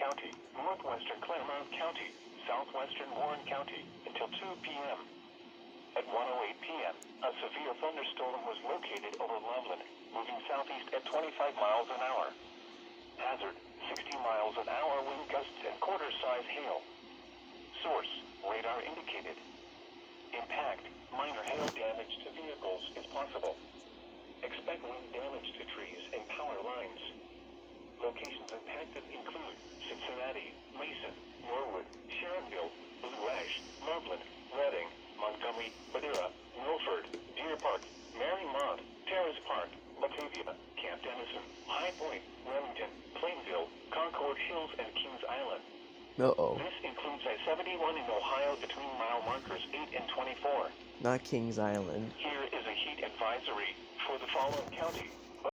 County, northwestern Claremont County, southwestern Warren County, until 2 p.m. At 1:08 p.m., a severe thunderstorm was located over Loveland, moving southeast at 25 miles an hour. Hazard, 60 miles an hour wind gusts and quarter-size hail. Source, radar indicated. Impact, minor hail damage to vehicles is possible. Expect wind damage to trees and power lines. Locations impacted include Cincinnati, Mason, Norwood, Sharonville, Blue Ash, Loveland, Reading, Montgomery, Madeira, Milford, Deer Park, Marymount, Terrace Park, Batavia, Camp Dennison, High Point, Remington, Plainville, Concord Hills, and Kings Island. Uh-oh. This includes I-71 in Ohio between mile markers 8 and 24. Not Kings Island. Here is a heat advisory for the following county.